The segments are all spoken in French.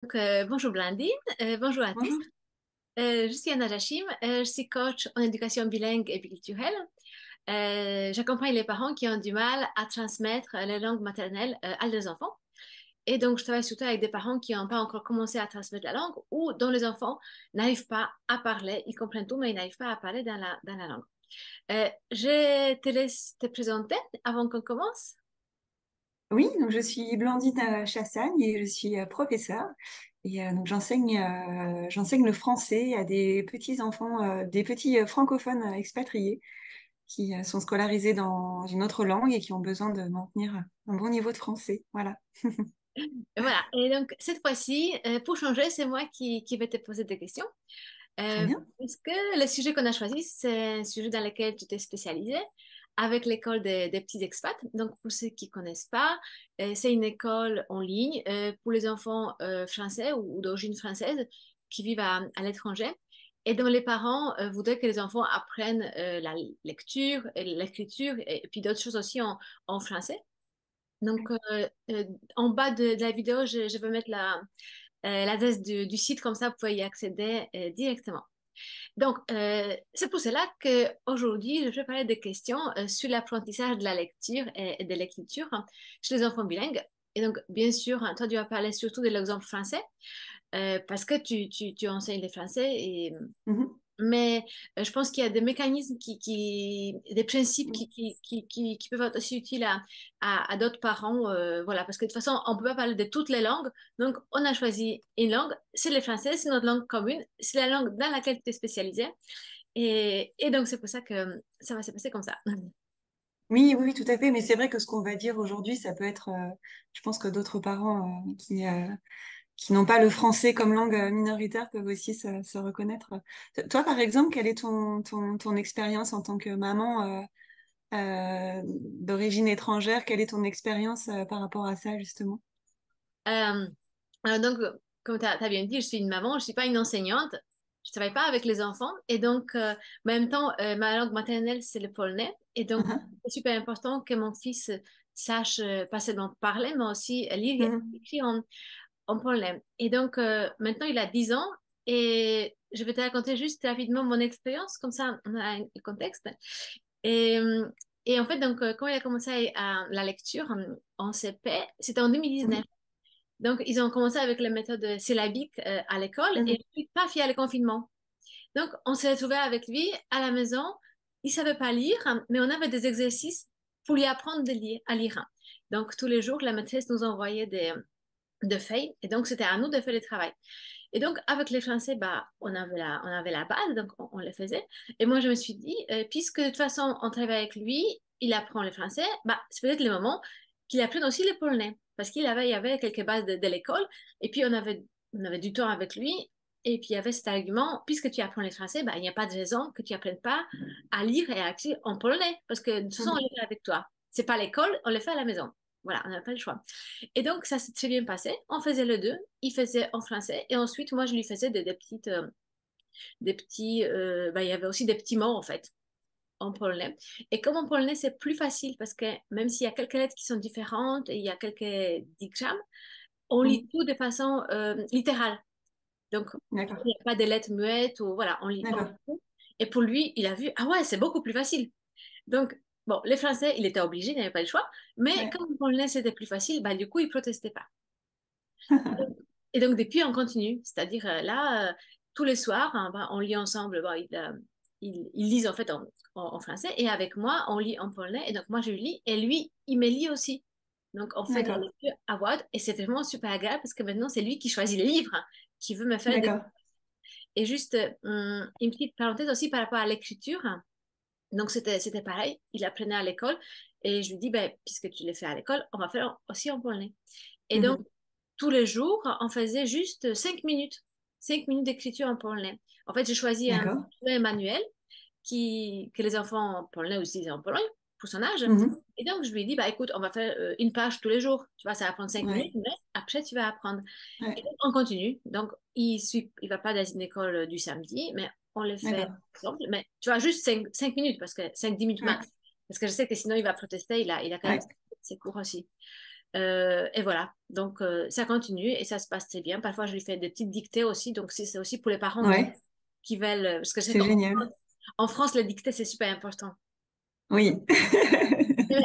Bonjour Blandine, bonjour à tous. Bonjour. Je suis Anna Jachim, je suis coach en éducation bilingue et biculturelle. J'accompagne les parents qui ont du mal à transmettre les langues maternelles à leurs enfants. Et donc, je travaille surtout avec des parents qui n'ont pas encore commencé à transmettre la langue ou dont les enfants n'arrivent pas à parler. Ils comprennent tout, mais ils n'arrivent pas à parler dans la langue. Je te laisse te présenter avant qu'on commence. Oui, donc je suis Blandine Chassagne et je suis professeure. Et donc j'enseigne le français à des petits enfants, des petits francophones expatriés qui sont scolarisés dans une autre langue et qui ont besoin de maintenir un bon niveau de français. Voilà. Et voilà. Et donc, cette fois-ci, pour changer, c'est moi qui vais te poser des questions. Très bien. Parce que le sujet qu'on a choisi, c'est un sujet dans lequel tu t'es spécialisé avec l'école des petits expats. Donc, pour ceux qui ne connaissent pas, c'est une école en ligne pour les enfants français ou d'origine française qui vivent à l'étranger et dont les parents voudraient que les enfants apprennent la lecture, et l'écriture et puis d'autres choses aussi en français. Donc, en bas de la vidéo, je vais mettre l'adresse du site, comme ça, vous pouvez y accéder directement. Donc, c'est pour cela qu'aujourd'hui, je vais parler des questions sur l'apprentissage de la lecture et de l'écriture chez les enfants bilingues. Et donc, bien sûr, toi, tu vas parler surtout de l'exemple français parce que tu enseignes le français Mhm. mais je pense qu'il y a des mécanismes des principes Oui. qui peuvent être aussi utiles à d'autres parents. Voilà, parce que de toute façon, on ne peut pas parler de toutes les langues. Donc, on a choisi une langue. C'est le français, c'est notre langue commune. C'est la langue dans laquelle tu es spécialisé. Et donc, c'est pour ça que ça va se passer comme ça. Oui, oui, oui, tout à fait. Mais c'est vrai que ce qu'on va dire aujourd'hui, ça peut être, je pense que d'autres parents qui n'ont pas le français comme langue minoritaire peuvent aussi se reconnaître. Toi, par exemple, quelle est ton expérience en tant que maman d'origine étrangère? Quelle est ton expérience par rapport à ça, justement? Euh, donc, comme tu as bien dit, je suis une maman, je ne suis pas une enseignante. Je ne travaille pas avec les enfants. Et donc, en même temps, ma langue maternelle, c'est le polonais. Et donc, Mhm. c'est super important que mon fils sache pas seulement parler, mais aussi lire et Mhm. écrire en polonais. Et donc, maintenant, il a 10 ans. Et je vais te raconter juste rapidement mon expérience, comme ça, on a un contexte. Et, euh, et en fait, donc, quand il a commencé la lecture en CP, c'était en 2019. Mhm. Donc, ils ont commencé avec la méthode syllabique à l'école et Mhm. ensuite, paf, il y a le confinement. Donc, on s'est retrouvé avec lui à la maison. Il savait pas lire, mais on avait des exercices pour lui apprendre à lire. Donc, tous les jours, la maîtresse nous envoyait de feuilles et donc, c'était à nous de faire le travail. Et donc, avec les Français, bah, on avait la base, donc on le faisait. Et moi, je me suis dit, puisque de toute façon, on travaille avec lui, il apprend le français, bah, c'est peut-être le moment qu'il apprenne aussi le polonais. Parce il y avait quelques bases de l'école, et puis on avait du temps avec lui, et puis il y avait cet argument, puisque tu apprends le français, bah, il n'y a pas de raison que tu apprennes pas à lire et à écrire en polonais, parce que de toute façon, on Mhm. le fait avec toi. C'est pas l'école, on le fait à la maison. Voilà, on n'a pas le choix. Et donc, ça s'est très bien passé. On faisait le deux. Il faisait en français. Et ensuite, moi, je lui faisais il y avait aussi des petits mots, en fait, en polonais. Et comme en polonais, c'est plus facile parce que même s'il y a quelques lettres qui sont différentes et il y a quelques digrammes, on lit Mhm. tout de façon littérale. Donc, il D'accord, n'y a pas de lettres muettes ou voilà, on lit d'accord. tout. Et pour lui, il a vu, ah ouais, c'est beaucoup plus facile. Donc, bon, les Français, il était obligé, il n'avait pas le choix. Mais Ouais. comme en polonais, c'était plus facile, bah, du coup, il protestait pas. Et donc, depuis, on continue. C'est-à-dire, là, tous les soirs, hein, ben, on lit ensemble. Bon, ils lisent en fait en français. Et avec moi, on lit en polonais. Et donc, moi, je lis. Et lui, il me lit aussi. Donc, on fait de la D'accord, lecture à voix haute. Et c'est vraiment super agréable parce que maintenant, c'est lui qui choisit les livres, hein, qui veut me faire des... d'accord. Et juste, une petite parenthèse aussi par rapport à l'écriture. Hein. Donc, c'était pareil. Il apprenait à l'école. Et je lui dis, ben, puisque tu le fais à l'école, on va faire aussi en polonais. Et donc, Mhm. tous les jours, on faisait juste 5 minutes. 5 minutes d'écriture en polonais. En fait, j'ai choisi D'accord. un manuel que les enfants polonais utilisent en Pologne pour son âge. Mhm. Et donc, je lui ai dit, bah, écoute, on va faire une page tous les jours. Tu vois, ça va prendre 5 minutes, Ouais, mais après, tu vas apprendre. Et ouais. donc, on continue. Donc, il va pas dans une école du samedi, mais on le fait D'accord. ensemble. Mais tu vois, juste 5 minutes, parce que 5-10 minutes Ouais, max. Parce que je sais que sinon, il va protester. Il a quand même ouais. ses cours aussi. Et voilà, donc ça continue et ça se passe très bien. Parfois, je lui fais des petites dictées aussi, donc c'est aussi pour les parents Ouais, qui veulent, parce que je sais c'est génial. en France, les dictées, c'est super important. Oui.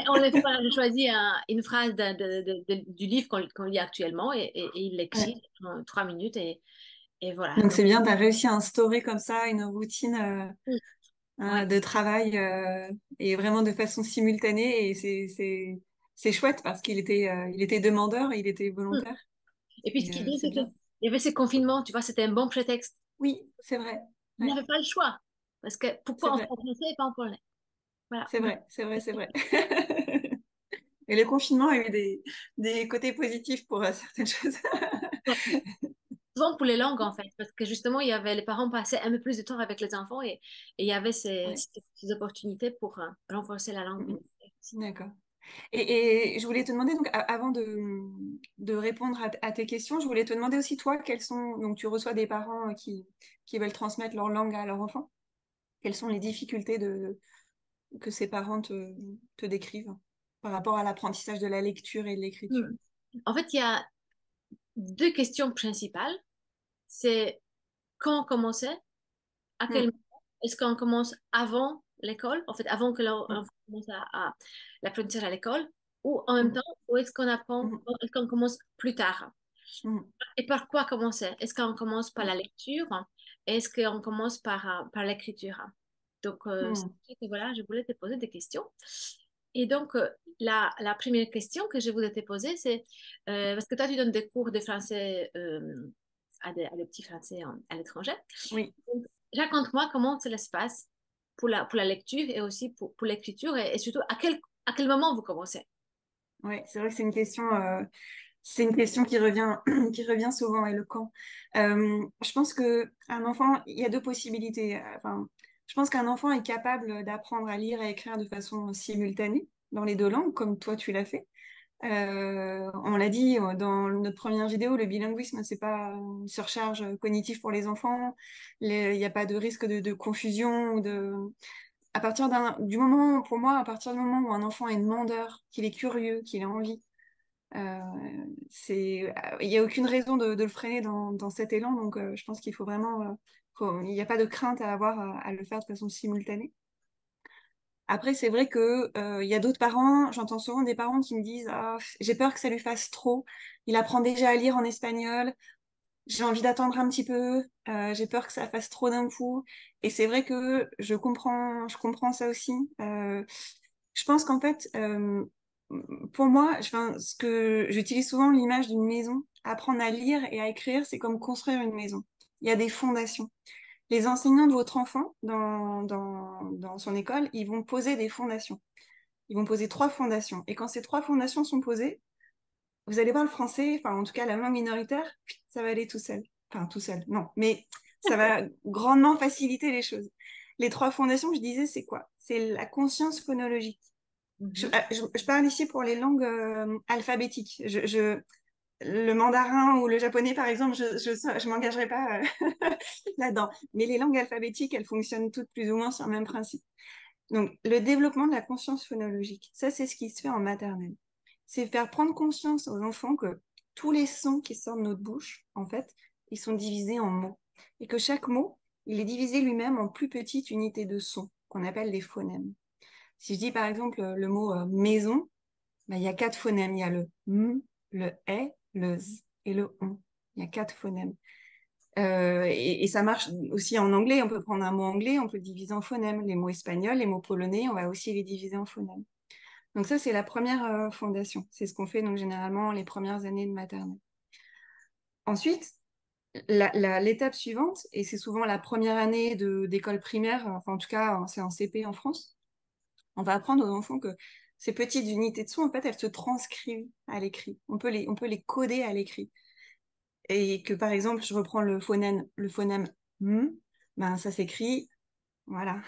On les fait, je choisis une phrase du livre qu'on lit actuellement et il l'écrit Ouais. en 3 minutes et voilà. Donc Donc, c'est bien, tu as réussi à instaurer comme ça une routine oui, ouais. de travail et vraiment de façon simultanée. Et c'est chouette parce il était demandeur, il était Mm. volontaire. Et puis, ce Et qui est bien, c'est c'est bien. qu'il y avait ces confinements, tu vois, c'était un bon prétexte. Oui, c'est vrai. Il Ouais, n'avait pas le choix. Parce que c'est pourquoi en vrai. français et pas en polonais? Voilà. C'est Donc, vrai, c'est vrai, c'est vrai. Et le confinement a eu des côtés positifs pour certaines choses. souvent pour les langues, en fait, parce que justement, les parents passaient un peu plus de temps avec les enfants et il y avait Ouais. ces opportunités pour renforcer la langue Mhm. minoritaire aussi. D'accord. Et je voulais te demander, donc, avant de répondre à tes questions, je voulais te demander aussi, toi, donc, tu reçois des parents qui veulent transmettre leur langue à leur enfant. Quelles sont les difficultés que ces parents te décrivent par rapport à l'apprentissage de la lecture et de l'écriture? Hmm. En fait, il y a deux questions principales. C'est quand commencer, à quel Mm, moment? Est-ce qu'on commence avant l'école, en fait, avant que mm, l'enfant commence à l'apprentissage à l'école, ou en même mm, temps, ou est-ce qu'on apprend, mm, est-ce qu'on commence plus tard? mm, Et par quoi commencer? Est-ce qu'on commence par mm, la lecture? Est-ce qu'on commence par l'écriture? Donc, c'est mm, pour ça que voilà, je voulais te poser des questions. Et donc, la première question que je voulais te poser, c'est parce que toi, tu donnes des cours de français à des petits français à l'étranger. oui. Donc, raconte-moi comment cela se passe pour la lecture et aussi pour l'écriture et surtout à quel moment vous commencez. Ouais, c'est vrai que c'est une question qui revient, qui revient souvent, et le quand. Je pense que un enfant, il y a deux possibilités. Enfin, je pense qu'un enfant est capable d'apprendre à lire et à écrire de façon simultanée dans les deux langues, comme toi tu l'as fait. On l'a dit dans notre première vidéo, le bilinguisme, c'est pas une surcharge cognitive pour les enfants. Il n'y a pas de risque de confusion ou de. À partir du moment, pour moi, à partir du moment où un enfant est demandeur, qu'il est curieux, qu'il a envie, euh, il n'y a aucune raison de le freiner dans cet élan. Donc, je pense qu'il faut vraiment, il n'y a pas de crainte à avoir à le faire de façon simultanée. Après, c'est vrai que, il y a d'autres parents, j'entends souvent des parents qui me disent, ah, j'ai peur que ça lui fasse trop. Il apprend déjà à lire en espagnol. J'ai envie d'attendre un petit peu. J'ai peur que ça fasse trop d'un coup. Et c'est vrai que je comprends ça aussi. Je pense qu'en fait, pour moi, ce que j'utilise souvent l'image d'une maison. Apprendre à lire et à écrire, c'est comme construire une maison. Il y a des fondations. Les enseignants de votre enfant dans son école, ils vont poser des fondations. Ils vont poser trois fondations. Et quand ces trois fondations sont posées, vous allez voir le français, enfin en tout cas la langue minoritaire, ça va aller tout seul. Enfin tout seul, non, mais ça va grandement faciliter les choses. Les trois fondations, je disais, c'est quoi? C'est la conscience phonologique. Mhm. Je parle ici pour les langues alphabétiques. Le mandarin ou le japonais, par exemple, je m'engagerai pas là-dedans. Mais les langues alphabétiques, elles fonctionnent toutes plus ou moins sur le même principe. Donc, le développement de la conscience phonologique, ça, c'est ce qui se fait en maternelle. C'est faire prendre conscience aux enfants que tous les sons qui sortent de notre bouche, en fait, ils sont divisés en mots. Et que chaque mot, il est divisé lui-même en plus petites unités de sons, qu'on appelle les phonèmes. Si je dis par exemple le mot maison, ben, il y a quatre phonèmes. Il y a le m, le e, le z et le on. Il y a quatre phonèmes. Et ça marche aussi en anglais. On peut prendre un mot anglais, on peut le diviser en phonèmes. Les mots espagnols, les mots polonais, on va aussi les diviser en phonèmes. Donc ça, c'est la première fondation. C'est ce qu'on fait donc généralement les premières années de maternelle. Ensuite, l'étape suivante, et c'est souvent la première année d'école primaire, enfin en tout cas c'est en CP en France, on va apprendre aux enfants que ces petites unités de son, en fait, elles se transcrivent à l'écrit. On peut les coder à l'écrit. Et que par exemple, je reprends le phonème M, ben ça s'écrit, voilà,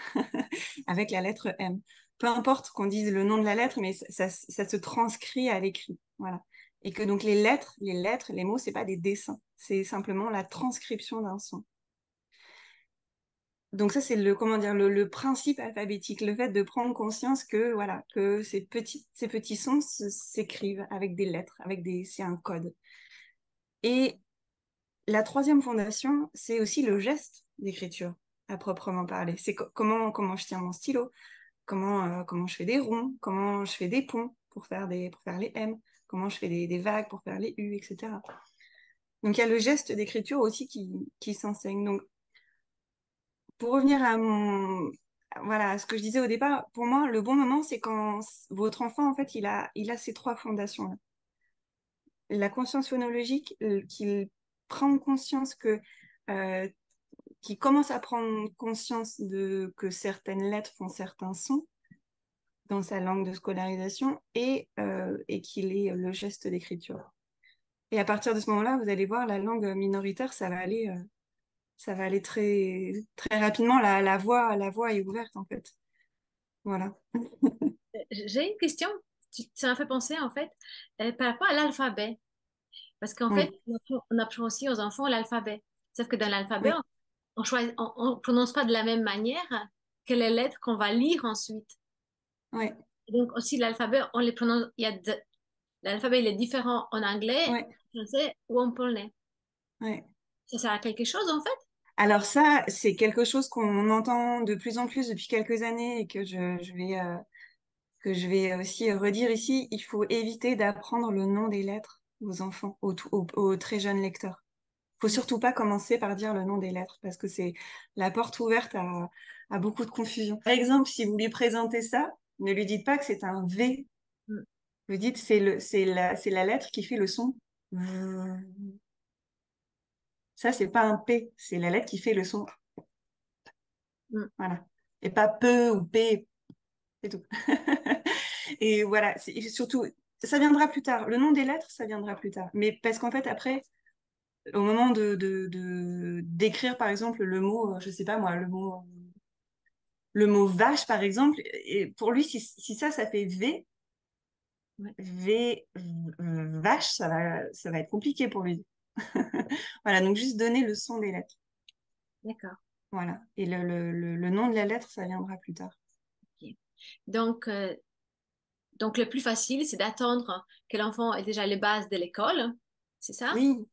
avec la lettre M. Peu importe qu'on dise le nom de la lettre, mais ça se transcrit à l'écrit, voilà. Et que donc les mots, c'est pas des dessins, c'est simplement la transcription d'un son. Donc ça, c'est comment dire, le principe alphabétique, le fait de prendre conscience que, voilà, que ces petits sons s'écrivent avec des lettres, c'est un code. Et la troisième fondation, c'est aussi le geste d'écriture, à proprement parler. C'est comment je tiens mon stylo, comment je fais des ronds, comment je fais des ponts pour faire les M, comment je fais des vagues pour faire les U, etc. Donc il y a le geste d'écriture aussi qui s'enseigne. Donc pour revenir voilà, à ce que je disais au départ, pour moi, le bon moment, c'est quand votre enfant, en fait, il a ces trois fondations-là. La conscience phonologique, qu'il prend conscience euh, qu'il commence à prendre conscience que certaines lettres font certains sons dans sa langue de scolarisation et qu'il ait le geste d'écriture. Et à partir de ce moment-là, vous allez voir, la langue minoritaire, ça va aller très, très rapidement. La voie est ouverte, en fait. Voilà. J'ai une question, ça m'a fait penser en fait par rapport à l'alphabet. Parce qu'en fait, Oui, on apprend aussi aux enfants l'alphabet. Sauf que dans l'alphabet, oui, on prononce pas de la même manière que les lettres qu'on va lire ensuite. oui, Et donc aussi l'alphabet, on les prononce, l'alphabet il est différent en anglais, oui, en français ou en polonais. oui. Ça sert à quelque chose en fait? Alors ça, c'est quelque chose qu'on entend de plus en plus depuis quelques années et que je vais aussi redire ici. Il faut éviter d'apprendre le nom des lettres aux enfants, aux très jeunes lecteurs. Faut Mm, surtout pas commencer par dire le nom des lettres parce que c'est la porte ouverte à beaucoup de confusion. Par exemple, si vous lui présentez ça, ne lui dites pas que c'est un V. mm, Vous dites c'est la lettre qui fait le son. Ça, c'est pas un P, c'est la lettre qui fait le son. mm. Voilà. Et pas peu ou P, c'est tout. Et voilà, surtout, ça viendra plus tard. Le nom des lettres, ça viendra plus tard. Mais parce qu'en fait, après, au moment d'écrire, par exemple, le mot, je sais pas moi, le mot vache, par exemple, et pour lui, si ça fait V, Ouais, vache, ça va être compliqué pour lui. Voilà, donc juste donner le son des lettres. d'accord. Voilà. Et le nom de la lettre, ça viendra plus tard. Ok. Donc, euh, donc, le plus facile, c'est d'attendre que l'enfant ait déjà les bases de l'école, c'est ça? Oui,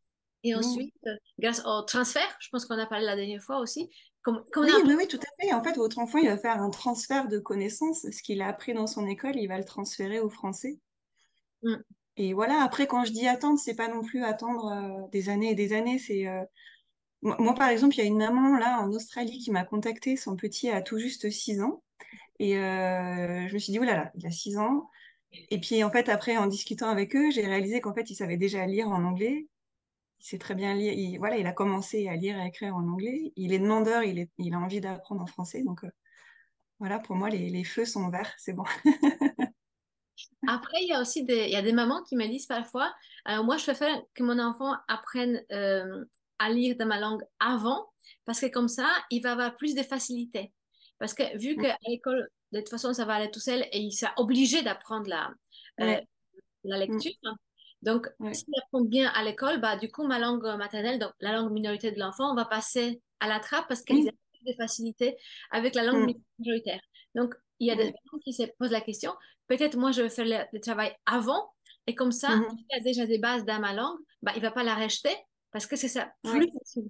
Et oui. ensuite, grâce au transfert, je pense qu'on a parlé la dernière fois aussi, comme on Oui, a appris. oui, oui, tout à fait. En fait, votre enfant, il va faire un transfert de connaissances. Ce qu'il a appris dans son école, il va le transférer au français. Mm, Et voilà, après, quand je dis attendre, c'est pas non plus attendre des années et des années. Moi, par exemple, il y a une maman là en Australie qui m'a contactée. Son petit a tout juste 6 ans. Et je me suis dit, oh là là, il a 6 ans. Et puis, en fait, après, en discutant avec eux, j'ai réalisé qu'en fait, il savait déjà lire en anglais. Il sait très bien lire. Voilà, il a commencé à lire et à écrire en anglais. Il est demandeur, il a envie d'apprendre en français. Donc, voilà, pour moi, les feux sont verts, c'est bon. Après, il y a aussi il y a des mamans qui me disent parfois, moi, je préfère que mon enfant apprenne à lire dans ma langue avant, parce que comme ça, il va avoir plus de facilité. Parce que vu qu'à l'école, de toute façon, ça va aller tout seul et il sera obligé d'apprendre euh, Ouais, la mm, lecture. Donc, ouais, s'il apprend bien à l'école, bah, du coup, ma langue maternelle, donc la langue minoritaire de l'enfant, va passer à la trappe parce qu'ils ont oui, plus de facilité avec la langue mm, majoritaire. Donc, il y a des oui, gens qui se posent la question, peut-être moi, je vais faire le travail avant et comme ça, mhm, il a déjà des bases dans ma langue, bah, il ne va pas la rejeter parce que c'est ça plus ouais, facile.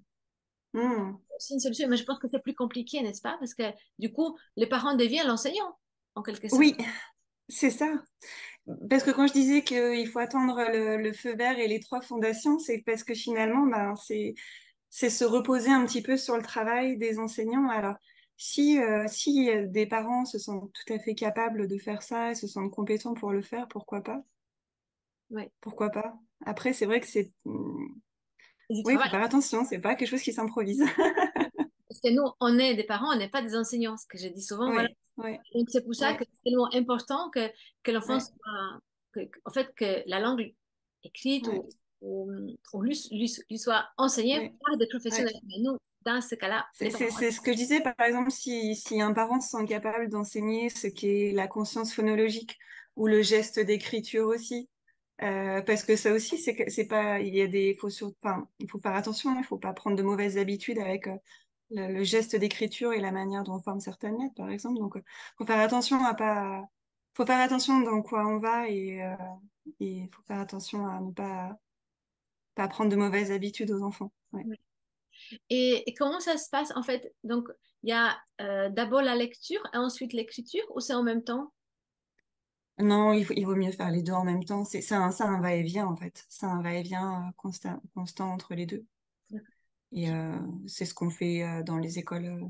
mm. C'est une solution, mais je pense que c'est plus compliqué, n'est-ce pas? Parce que du coup, les parents deviennent l'enseignant, en quelque sorte. Oui, c'est ça. Parce que quand je disais qu'il faut attendre le feu vert et les trois fondations, c'est parce que finalement, ben, c'est se reposer un petit peu sur le travail des enseignants. Alors, si des parents se sentent tout à fait capables de faire ça et se sentent compétents pour le faire, pourquoi pas? Oui. Pourquoi pas? Après, c'est vrai que C'est du oui, il travail. faut faire attention, c'est pas quelque chose qui s'improvise. Parce que nous, on est des parents, on n'est pas des enseignants, ce que je dis souvent, voilà. Oui, oui, Donc, c'est pour ça que oui, c'est tellement important que l'enfant oui, soit, en fait, que la langue écrite oui, ou lui soit enseignée oui, par des oui. professionnels. Mais nous, dans ce cas-là, les parents. C'est ce que je disais, par exemple, si un parent se sent capable d'enseigner ce qu'est la conscience phonologique ou le geste d'écriture aussi, parce que ça aussi, c'est pas, il y a des, enfin, il faut faire attention, il faut pas prendre de mauvaises habitudes avec. le geste d'écriture et la manière dont on forme certaines lettres, par exemple. Donc, faut faire attention à pas, faut faire attention dans quoi on va et faut faire attention à ne pas prendre de mauvaises habitudes aux enfants. Ouais. Ouais. Et comment ça se passe en fait? Donc, il y a d'abord la lecture et ensuite l'écriture, ou c'est en même temps? Non, il vaut mieux faire les deux en même temps. C'est un va-et-vient, en fait. C'est un va-et-vient constant entre les deux. Et c'est ce qu'on fait dans les écoles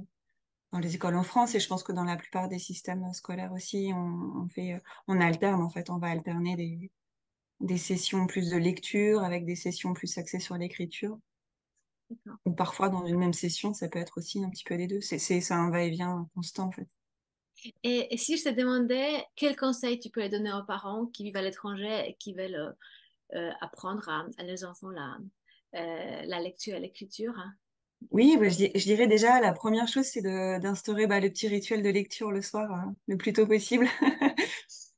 en France. Et je pense que dans la plupart des systèmes scolaires aussi, on alterne, en fait. On va alterner des sessions plus de lecture avec des sessions plus axées sur l'écriture. D'accord. Ou parfois, dans une même session, ça peut être aussi un petit peu des deux. C'est un va-et-vient constant, en fait. Et si je te demandais quel conseil tu peux les donner aux parents qui vivent à l'étranger et qui veulent apprendre à leurs enfants la lecture et l'écriture, hein? Oui, bah, je dirais déjà, la première chose, c'est d'instaurer le petit rituel de lecture le soir, le plus tôt possible.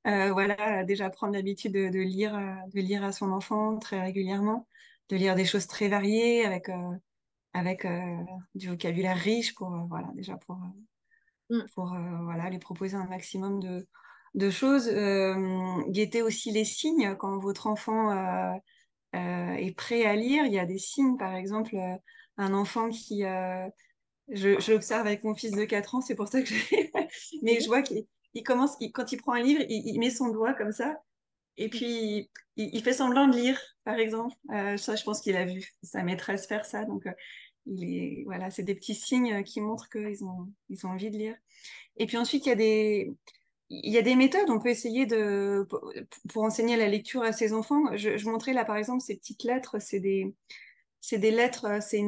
Voilà, déjà prendre l'habitude de lire à son enfant très régulièrement, de lire des choses très variées avec du vocabulaire riche pour, voilà, déjà Mm, pour voilà, lui proposer un maximum de choses. Guetter aussi les signes quand votre enfant est prêt à lire. Il y a des signes, par exemple, un enfant je l'observe avec mon fils de 4 ans, c'est pour ça que mais je oui. vois qu'il commence, quand il prend un livre, il met son doigt comme ça, et puis il fait semblant de lire, par exemple. Ça, je pense qu'il a vu sa maîtresse faire ça, donc voilà, c'est des petits signes qui montrent ils ont envie de lire. Et puis ensuite, il y a des méthodes, on peut essayer pour enseigner la lecture à ses enfants. Je montrais là, par exemple, ces petites lettres, c'est des lettres, c'est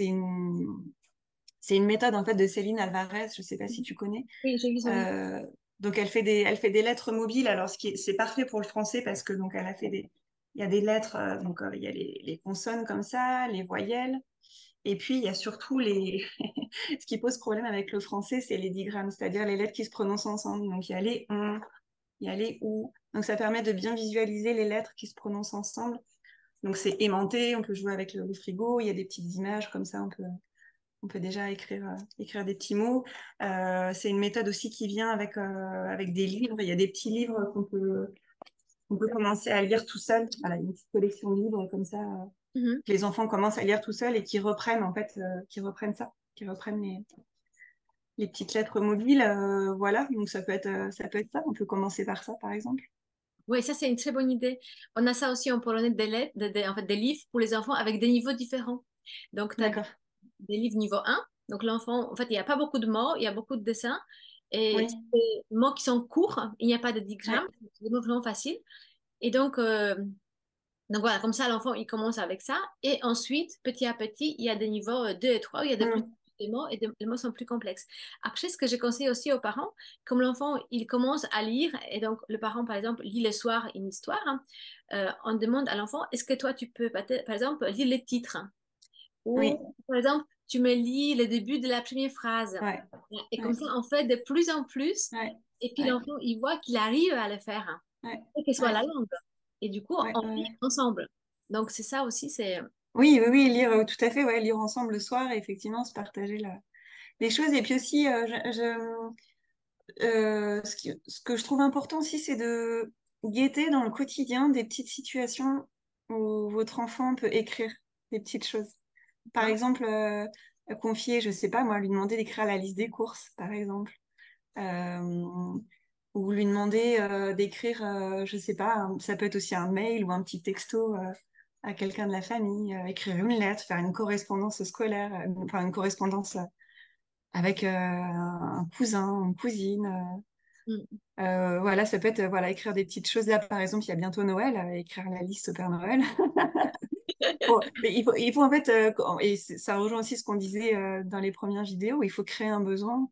une méthode en fait de Céline Alvarez, je sais pas si tu connais. Oui, j'ai vu son livre. Euh, donc elle fait des lettres mobiles. Alors c'est parfait pour le français parce que donc elle a fait il y a des lettres, il y a les consonnes comme ça, les voyelles. Et puis, il y a surtout ce qui pose problème avec le français, c'est les digrammes, c'est-à-dire les lettres qui se prononcent ensemble. Donc, il y a les on, il y a les ou. Donc, ça permet de bien visualiser les lettres qui se prononcent ensemble. Donc, c'est aimanté, on peut jouer avec le frigo, il y a des petites images comme ça, on peut déjà écrire des petits mots. C'est une méthode aussi qui vient avec des livres. Il y a des petits livres qu'on peut commencer à lire tout seul. Voilà, une petite collection de livres comme ça Mhm. que les enfants commencent à lire tout seuls et qui reprennent en fait, qui reprennent les petites lettres mobiles. Voilà, donc ça peut être ça. On peut commencer par ça, par exemple. Oui, ça c'est une très bonne idée. On a ça aussi en polonais, en fait, des livres pour les enfants avec des niveaux différents. Donc, tu as D'accord. des livres niveau 1. Donc, l'enfant, en fait, il n'y a pas beaucoup de mots, il y a beaucoup de dessins. Et Oui, c'est des mots qui sont courts, il n'y a pas de digrammes, ouais, c'est des mots vraiment faciles. Et donc voilà, comme ça, l'enfant, il commence avec ça. Et ensuite, petit à petit, il y a des niveaux 2 et 3 où il y a de plus mm, de mots et les mots sont plus complexes. Après, ce que je conseille aussi aux parents, comme l'enfant, il commence à lire, et donc le parent, par exemple, lit le soir une histoire, hein, on demande à l'enfant, est-ce que toi, tu peux, par exemple, lire les titres? Ou, oui, par exemple, tu me lis le début de la première phrase. ouais, Et comme ouais, ça, on fait de plus en plus. ouais, Et puis ouais, l'enfant, il voit qu'il arrive à le faire, hein, ouais, quelle que soit ouais, la langue. Et du coup, ouais, on lit ouais. ensemble. Donc, c'est ça aussi, c'est... Oui, oui, oui, lire tout à fait, ouais, lire ensemble le soir et effectivement se partager les choses. Et puis aussi, ce que je trouve important aussi, c'est de guetter dans le quotidien des petites situations où votre enfant peut écrire des petites choses. Par Hein. exemple, confier, je sais pas, moi, lui demander d'écrire la liste des courses, par exemple. Euh, ou lui demander d'écrire, je sais pas, ça peut être aussi un mail ou un petit texto à quelqu'un de la famille, écrire une lettre, faire une correspondance scolaire, enfin une correspondance avec un cousin, une cousine. Mm. Voilà, ça peut être voilà, écrire des petites choses. Là, par exemple, il y a bientôt Noël, écrire la liste au Père Noël. Bon, mais il faut en fait, ça rejoint aussi ce qu'on disait dans les premières vidéos, il faut créer un besoin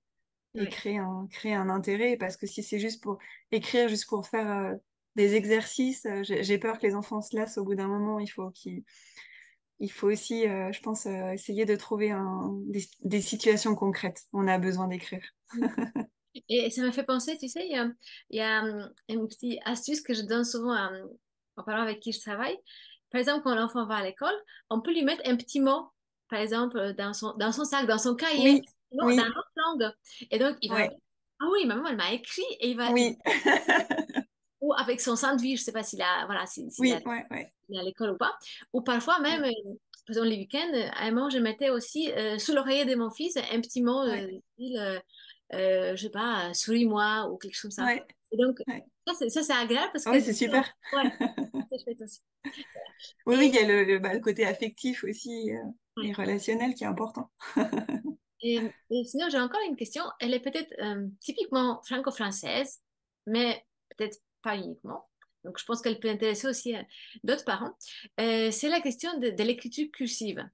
et Oui. créer un intérêt, parce que si c'est juste pour écrire, juste pour faire des exercices, j'ai peur que les enfants se lassent au bout d'un moment. Il faut aussi, je pense, essayer de trouver des situations concrètes. On a besoin d'écrire. Et ça me fait penser, tu sais, il y a une petite astuce que je donne souvent aux parents avec qui je travaille. Par exemple, quand l'enfant va à l'école, on peut lui mettre un petit mot par exemple, dans son sac, dans son cahier, Oui, non, dans oui, l'autre langue. Et donc, il va, ouais, ah oui, ma maman, elle m'a écrit, et oui, ou avec son sandwich, je sais pas s'il a, voilà, s'il a, oui, ouais, ouais, il est à l'école ou pas. Ou parfois même, ouais, par exemple, les week-ends, à un moment, je mettais aussi sous l'oreiller de mon fils un petit mot, ouais, style, je sais pas, souris-moi, ou quelque chose comme ça. ouais, Et donc, ouais. ça c'est agréable parce que, Ouais, c'est super. ouais, c'est chouette aussi. Oui, oui, Et, il y a le côté affectif aussi et ouais. relationnel qui est important. Et sinon, j'ai encore une question. Elle est peut-être typiquement franco-française, mais peut-être pas uniquement. Donc, je pense qu'elle peut intéresser aussi d'autres parents. C'est la question de l'écriture cursive.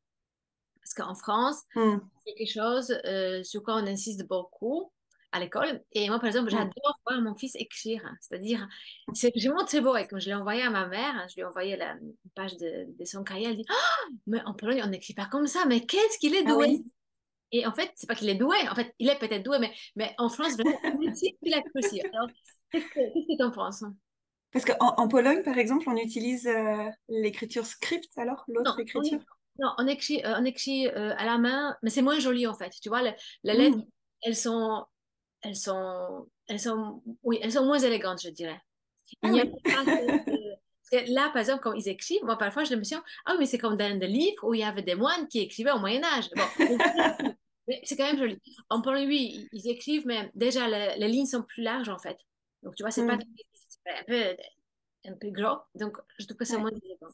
Parce qu'en France, Hmm, c'est quelque chose sur quoi on insiste beaucoup à l'école. Et moi, par exemple, hmm. j'adore voir mon fils écrire. C'est-à-dire, c'est vraiment très beau. Et quand je l'ai envoyé à ma mère, je lui ai envoyé une page de son cahier, elle dit, «Ah, mais en Pologne, on n'écrit pas comme ça, mais qu'est-ce qu'il est Ah doué!» oui, Et en fait, c'est pas qu'il est doué, en fait, il est peut-être doué, mais en France, vraiment, on utilise la cursive. Alors, qu'est-ce que tu en penses? parce qu'en Pologne, par exemple, on utilise l'écriture script, alors, Non, l'autre écriture. non, on écrit à la main, mais c'est moins joli en fait. Tu vois, les lettres, Hmm. elles sont, oui, elles sont moins élégantes, je dirais. Il Ah n'y a oui. pas parce que là, par exemple, quand ils écrivent, moi, parfois, je me dis, ah oui, mais c'est comme dans des livres où il y avait des moines qui écrivaient au Moyen Âge. Bon, mais c'est quand même joli. En Pologne, oui, ils écrivent, mais déjà, les lignes sont plus larges, en fait. Donc, tu vois, c'est pas Hmm. un peu gros. Donc, je trouve que c'est Ouais. moins élégant.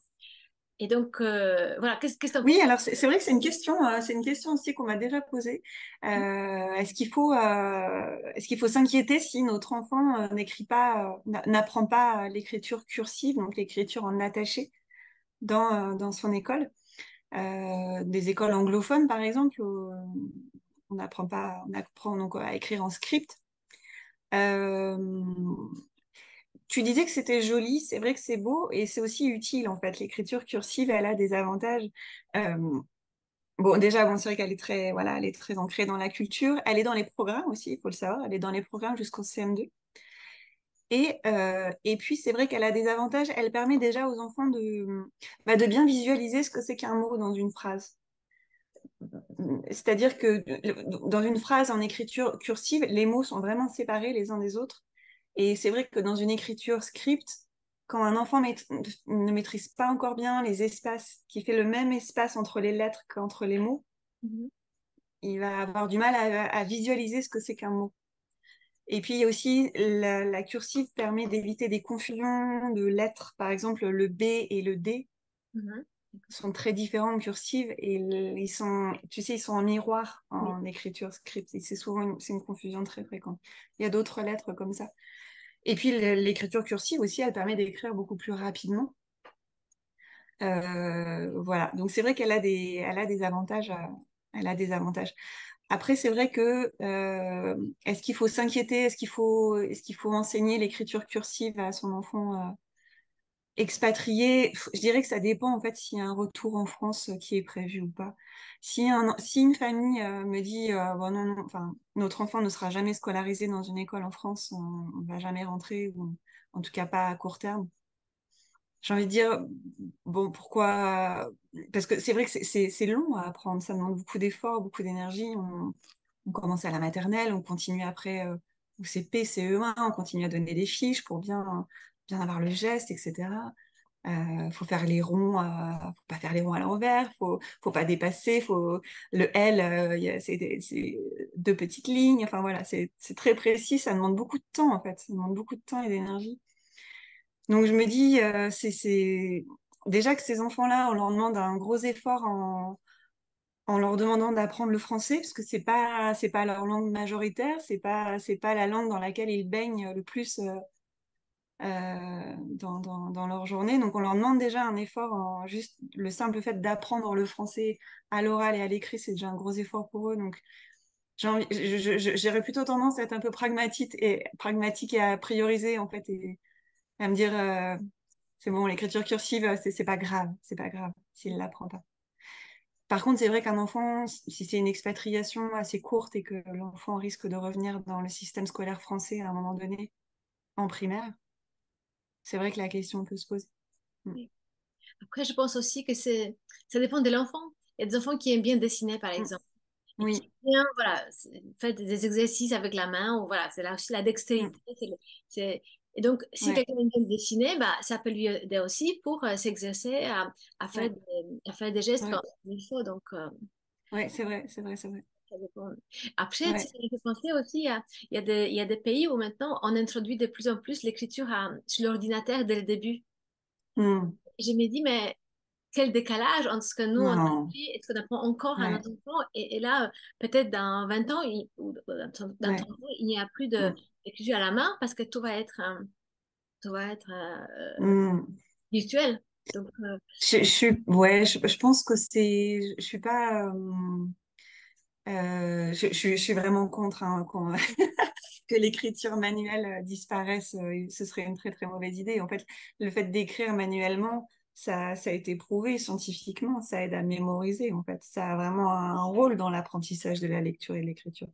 Et donc, voilà, qu'est-ce que tu en Oui, penses? alors c'est vrai que c'est une question aussi qu'on m'a déjà posée. Est-ce qu'il faut s'inquiéter si notre enfant n'écrit pas, n'apprend pas l'écriture cursive, donc l'écriture en attaché dans son école? Des écoles anglophones, par exemple, où on apprend donc à écrire en script. Euh, Tu disais que c'était joli, c'est vrai que c'est beau et c'est aussi utile en fait. L'écriture cursive, elle a des avantages. Euh, Bon, déjà, bon, c'est vrai qu'elle est très, voilà, elle est très ancrée dans la culture. Elle est dans les programmes aussi, il faut le savoir. Elle est dans les programmes jusqu'au CM2. Et puis, c'est vrai qu'elle a des avantages. Elle permet déjà aux enfants de bien visualiser ce que c'est qu'un mot dans une phrase. C'est-à-dire que dans une phrase en écriture cursive, les mots sont vraiment séparés les uns des autres. Et c'est vrai que dans une écriture script, quand un enfant ne maîtrise pas encore bien les espaces, qui fait le même espace entre les lettres qu'entre les mots, Mhm, il va avoir du mal à visualiser ce que c'est qu'un mot. Et puis il y a aussi la cursive permet d'éviter des confusions de lettres. Par exemple, le B et le D mhm. sont très différents en cursive et ils sont, tu sais, ils sont en miroir Oui. en écriture script. Et c'est souvent c'est une confusion très fréquente. Il y a d'autres lettres comme ça. Et puis l'écriture cursive aussi, elle permet d'écrire beaucoup plus rapidement. Voilà. Donc c'est vrai elle a des avantages. Elle a des avantages. Après, c'est vrai que est-ce qu'il faut s'inquiéter? Est-ce qu'il faut enseigner l'écriture cursive à son enfant expatrié? Je dirais que ça dépend en fait s'il y a un retour en France qui est prévu ou pas. Si une famille me dit bon, non, non, enfin, notre enfant ne sera jamais scolarisé dans une école en France, on va jamais rentrer, ou en tout cas pas à court terme. J'ai envie de dire, bon, pourquoi? Parce que c'est vrai que c'est long à apprendre, ça demande beaucoup d'efforts, beaucoup d'énergie. On commence à la maternelle, on continue après au CP, CE1, on continue à donner des fiches pour bien avoir le geste, etc. Faut faire les ronds, faut pas faire les ronds à l'envers, faut pas dépasser, le L, c'est deux petites lignes. Enfin voilà, c'est très précis, ça demande beaucoup de temps en fait, ça demande beaucoup de temps et d'énergie. Donc je me dis, c'est déjà que ces enfants-là, on leur demande un gros effort en leur demandant d'apprendre le français, parce que c'est pas leur langue majoritaire, c'est pas la langue dans laquelle ils baignent le plus dans leur journée. Donc on leur demande déjà un effort en juste le simple fait d'apprendre le français à l'oral et à l'écrit, c'est déjà un gros effort pour eux. Donc j'aurais plutôt tendance à être un peu pragmatique et à prioriser en fait et à me dire c'est bon, l'écriture cursive, c'est pas grave, c'est pas grave s'il l'apprend pas. Par contre, c'est vrai qu'un enfant, si c'est une expatriation assez courte et que l'enfant risque de revenir dans le système scolaire français à un moment donné, en primaire, c'est vrai que la question peut se poser. Mm. Après, je pense aussi que ça dépend de l'enfant. Il y a des enfants qui aiment bien dessiner, par Mm. exemple, et qui Oui. aiment bien, voilà, faire des exercices avec la main, ou voilà, c'est là aussi la dextérité. Mm. C'est- Et donc, si Ouais. quelqu'un aime bien dessiner, bah, ça peut lui aider aussi pour s'exercer Ouais. à faire des gestes Ouais. comme il faut. Donc, Ouais, c'est vrai, c'est vrai, c'est vrai. ça dépend. Après, tu sais, Ouais. ça me fait penser aussi, il y a des pays où maintenant on introduit de plus en plus l'écriture sur l'ordinateur dès le début. Mm. Je me dis, mais quel décalage entre ce que nous, on a Non. appris et ce qu'on apprend encore à Ouais. notre enfant. Et là, peut-être dans 20 ans, ou dans Ouais. 30 ans, il n'y a plus Mm. d'écriture à la main parce que tout va être Mm. virtuel. Donc, Ouais, je pense que je suis pas, je suis vraiment contre hein, que l'écriture manuelle disparaisse. Ce serait une très très mauvaise idée. En fait, le fait d'écrire manuellement, ça a été prouvé scientifiquement, ça aide à mémoriser. En fait, ça a vraiment un rôle dans l'apprentissage de la lecture et de l'écriture.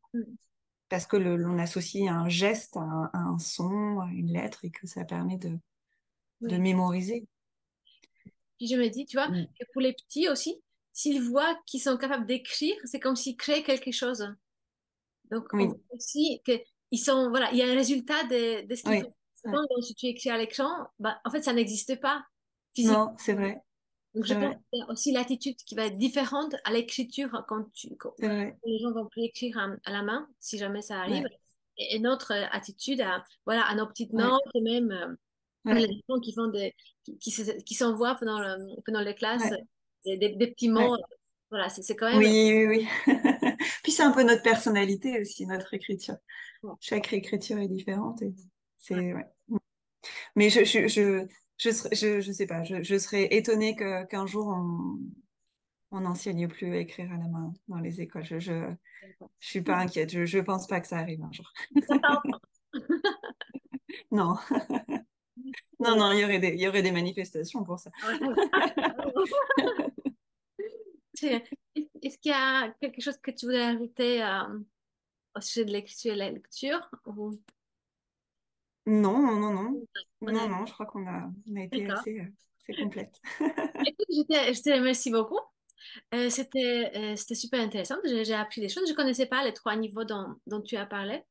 Parce que l'on associe un geste à un son, à une lettre, et que ça permet de oui. mémoriser. Puis je me dis, tu vois, Mm. que pour les petits aussi, s'ils voient qu'ils sont capables d'écrire, c'est comme s'ils créent quelque chose. Donc, on voit Oui, aussi qu'ils sont, voilà, il y a un résultat de ce qu'ils font. oui, ouais. Souvent, donc, si tu écris à l'écran, bah, en fait, ça n'existe pas physiquement. Non, c'est vrai, Donc, je c'est pense vrai, qu'il y a aussi l'attitude qui va être différente à l'écriture quand c'est vrai. les gens vont plus écrire à la main, si jamais ça arrive. Ouais, Et notre attitude voilà, à nos petites ouais, notes, et même les ouais, enfants qui font qui s'envoient pendant les classes ouais, des petits mots. ouais. Voilà, c'est quand même. Oui, oui, oui. Puis c'est un peu notre personnalité aussi, notre écriture. Ouais, Chaque écriture est différente et ouais, c'est ouais. Mais je sais pas, je serais étonnée qu'un jour on n'enseigne plus à écrire à la main dans les écoles. Je suis pas inquiète. Je pense pas que ça arrive un jour. Non, non, Et, non, il y aurait des manifestations pour ça. ouais. Est-ce qu'il y a quelque chose que tu voudrais ajouter au sujet de l'écriture et de la lecture Non, non, non, non, on non, a... non. Je crois on a été D'accord. assez complète. Écoute, je te remercie beaucoup. C'était super intéressant. J'ai appris des choses. Je ne connaissais pas les trois niveaux dont tu as parlé.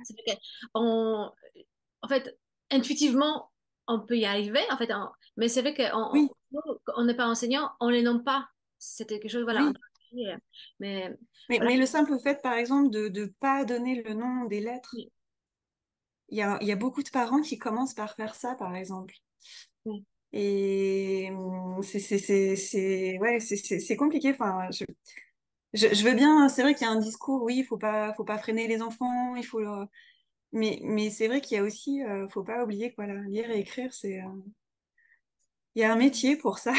C'est vrai on, en fait, intuitivement, on peut y arriver. En fait, mais c'est vrai Oui, on n'est pas enseignant, on ne les nomme pas. C'est quelque chose, voilà. oui. Mais voilà. Mais le simple fait, par exemple, de ne pas donner le nom des lettres, Oui, il y a beaucoup de parents qui commencent par faire ça, par exemple. oui, Et ouais, c'est compliqué. Enfin, je veux bien, c'est vrai qu'il y a un discours, oui, faut pas freiner les enfants, mais c'est vrai qu'il y a aussi, faut pas oublier que voilà, lire et écrire, il y a un métier pour ça.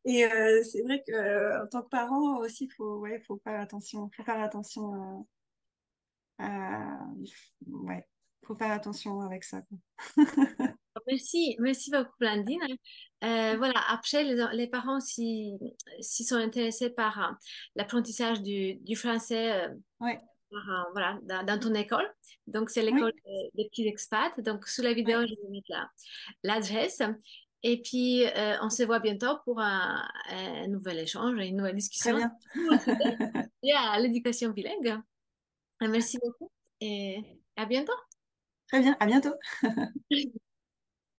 Et c'est vrai que en tant que parent aussi, ouais, faut faire attention ouais, faut faire attention avec ça, quoi. merci beaucoup, Blandine. Voilà, après, les parents, s'ils sont intéressés par l'apprentissage du français, Ouais, voilà, dans ton école. Donc, c'est l'école oui, des petits expats. Donc, sous la vidéo, ouais, je vais mettre l'adresse. Et puis, on se voit bientôt pour un nouvel échange, une nouvelle très discussion. bien. Nouveau sujet lié à l'éducation bilingue. Merci beaucoup et à bientôt. Très bien, à bientôt.